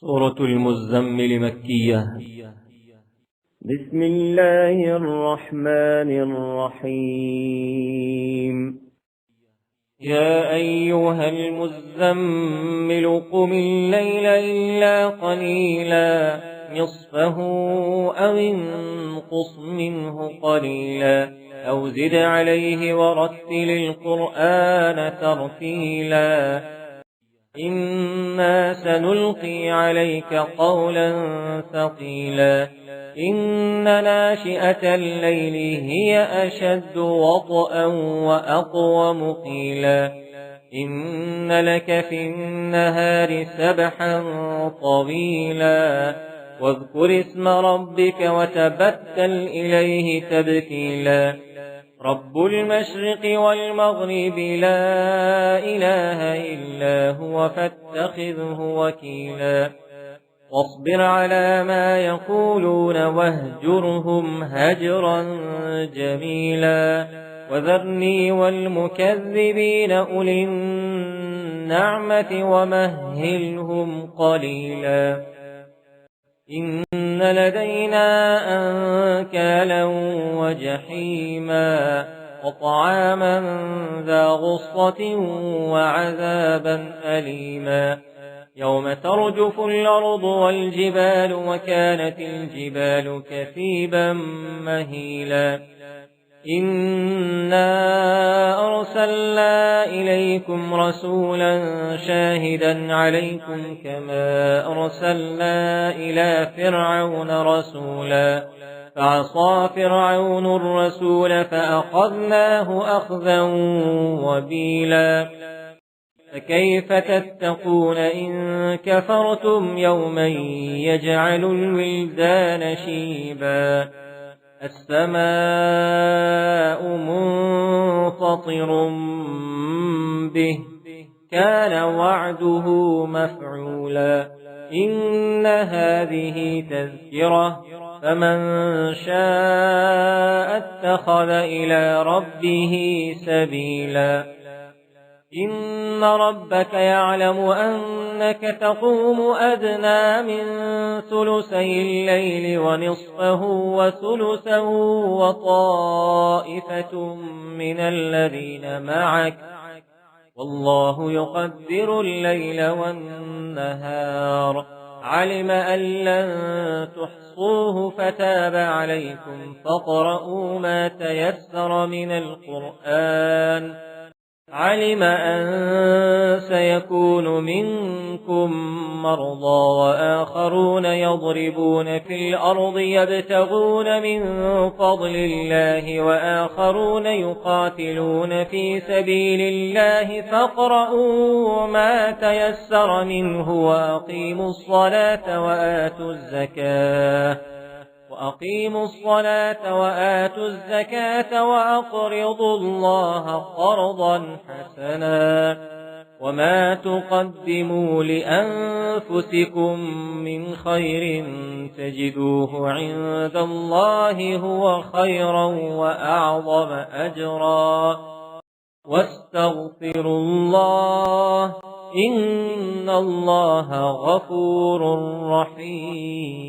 سورة المزمل مكية. بسم الله الرحمن الرحيم. يا أيها المزمل قم الليل إلا قليلا نصفه أو انقص منه قليلا أو زد عليه ورتل القرآن ترتيلا إنا سنلقي عليك قولا ثقيلا إن ناشئة الليل هي أشد وطئا وأقوم قيلا إن لك في النهار سبحا طويلا واذكر اسم ربك وتبتل إليه تبتيلا رب المشرق والمغرب لا إله إلا هو فاتخذه وكيلا واصبر على ما يقولون واهجرهم هجرا جميلا وذرني والمكذبين أولي النعمة ومهلهم قليلا إن لدينا أنكالا وجحيما وطعاما ذا غصة وعذابا أليما يوم ترجف الأرض والجبال وكانت الجبال كثيبا مهيلا إنا أرسلنا إليكم رسولا شاهدا عليكم كما أرسلنا إلى فرعون رسولا فعصى فرعون الرسول فأخذناه أخذا وبيلا فكيف تتقون إن كفرتم يوما يجعل الولدان شيبا السماء منفطر به كان وعده مفعولا إن هذه تذكرة فمن شاء اتخذ إلى ربه سبيلا إن ربك يعلم أنك تقوم أدنى من ثلثي الليل ونصفه وثلثه وطائفة من الذين معك والله يقدر الليل والنهار علم أن لن تحصوه فتاب عليكم فاقرؤوا ما تيسر من القرآن علم أن سيكون منكم مرضى وآخرون يضربون في الأرض يبتغون من فضل الله وآخرون يقاتلون في سبيل الله فاقرؤوا ما تيسر منه وأقيموا الصلاة وآتوا الزكاة وأقرضوا الله قرضا حسنا وما تقدموا لأنفسكم من خير تجدوه عند الله هو خيرا وأعظم أجرا واستغفروا الله إن الله غفور رحيم.